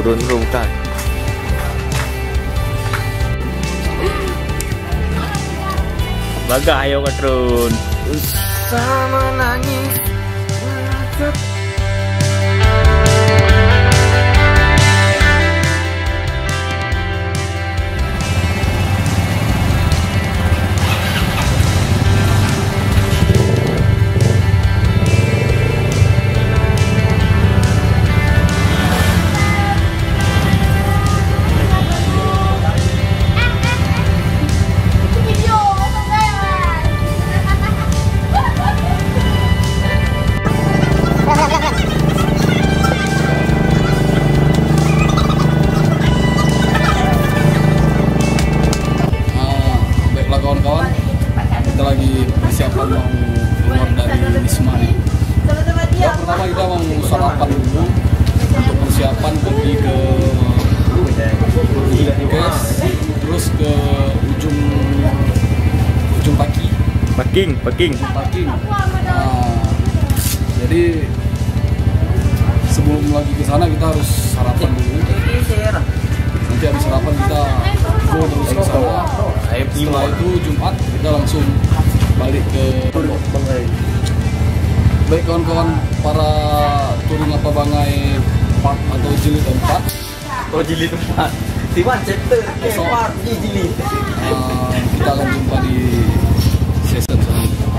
turun bro, bukan. Baga, ayo ke turun. Sama nangis. Sarapan dulu untuk persiapan pergi ke gas, terus ke ujung Paking. Jadi sebelum lagi ke sana kita harus sarapan dulu. Nanti habis sarapan kita go terus ke sana. Setelah itu Jumat kita langsung balik ke baik kawan-kawan para touring apa Bangai 4 atau jilid 4. Oh, jilid 4. Timan chapter besok jilid. Kita akan jumpa di season selanjutnya.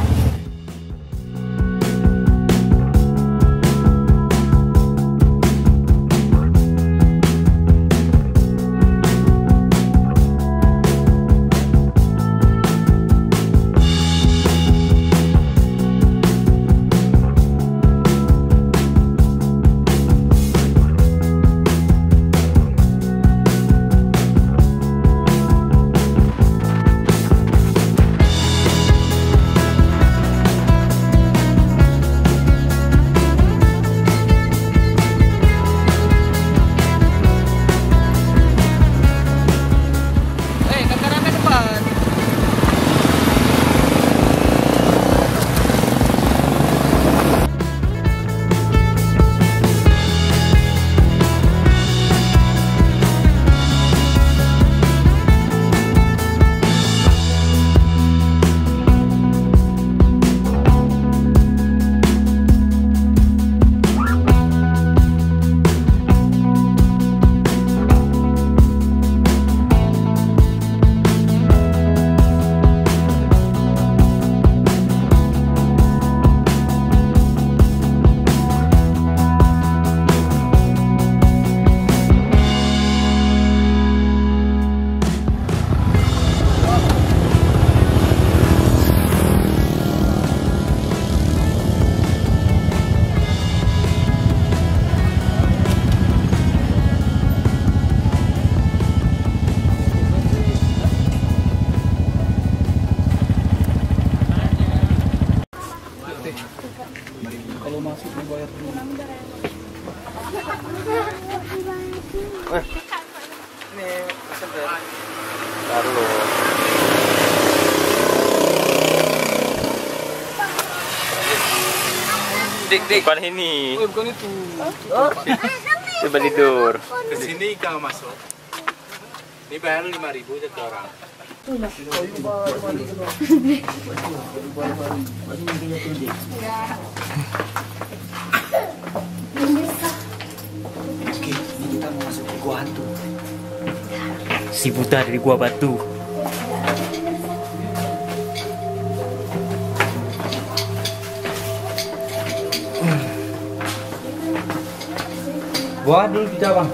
Kalau masuk dibayar dulu. Ini taruh. Dik, bukan ini. Oh, bukan itu. Coba tidur. Kesini kalau masuk. Ini bayar 5.000 satu orang. Oke, ini kita mau masuk ke gua hantu. Si buta dari gua batu. Gua dulu kita bang.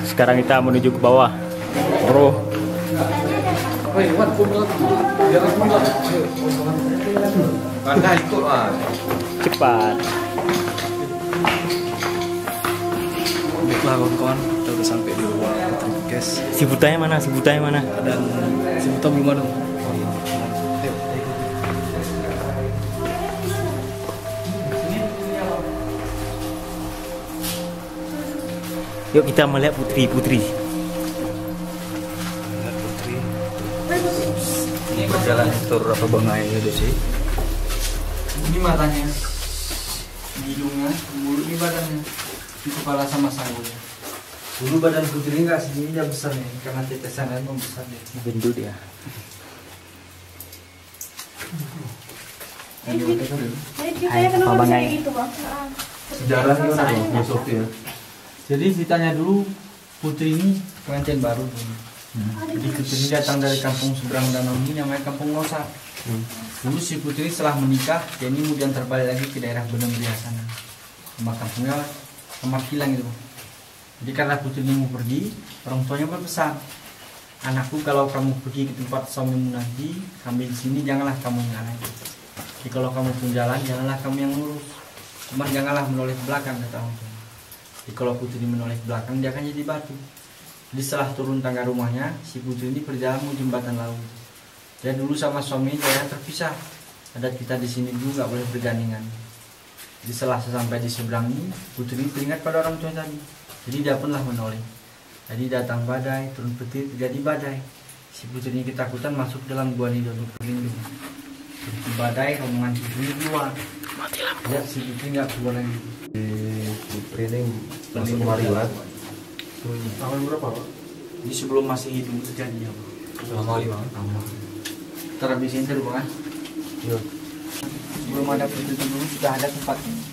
Sekarang kita menuju ke bawah, bro. Woi, Wan, pulang. Jangan pulang. Anda ikut lah. Cepat. Baiklah kawan-kawan, kita udah sampai di luar guys. Si butanya mana? Dan si buta belum ada. Yuk kita melihat putri. Ini berjalan tur apa Bangai itu sih. Ini matanya, hidungnya, mulut, ini badannya. kepala sama sanggulnya. Dulu badan putri nggak segini dia besar nih, karena tetesan air membesar dia. Gendut ya. Kenapa kayak gitu, Bang? Sejarah gimana Bang Sofi ya? Jadi ditanya dulu, Putri ini pengantin baru. Jadi Putri ini datang dari kampung seberang danau ini namanya Kampung Nosa. Dulu si Putri setelah menikah, dia ini kemudian terbalik lagi ke daerah Benemria sana. Rumah kampungnya sama kilang gitu. Jadi karena Putri ini mau pergi, orang tuanya berpesan, anakku kalau kamu pergi ke tempat suamimu nanti, kami di sini janganlah kamu yang lain. Jadi kalau kamu pun jalan, janganlah kamu yang lurus. Cuman janganlah menoleh ke belakang kata orang tua. Jadi kalau Putri menoleh ke belakang, dia akan jadi batu. Jadi setelah turun tangga rumahnya, si Putri ini berjalan menuju jembatan laut. Dia dulu sama suaminya saya terpisah. Adat kita di sini dulu nggak boleh bergandengan. Jadi setelah sampai di seberang ini, Putri ini teringat pada orang tua tadi. Jadi dia punlah menoleh. Jadi datang badai, turun petir, terjadi badai. Si Putri ini ketakutan masuk dalam gua ini untuk berlindung. Jadi badai, rombongan Putri keluar. Lihat si Putri nggak keluar lagi. Putri ini masuk kemari Pak. Tahun berapa Pak? Ini sebelum masih hidup terjadi ya Pak. Lama kali Bang. Terhabisin terus Bang. Iya. Sebelum ada Putri dulu sudah ada tempatnya.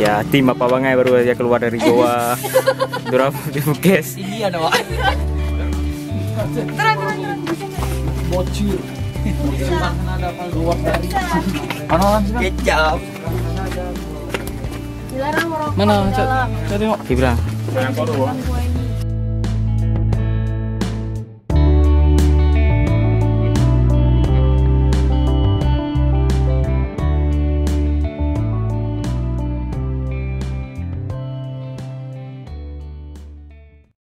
Ya tim apa bangai baru aja keluar dari goa. Durap di Bukes. Iya dong. Bocil. Ada apa keluar dari? Kecap. Dilarang merokok Mana? di dalam. Cari Mak. Kibra. Jangan di dalam gua ini.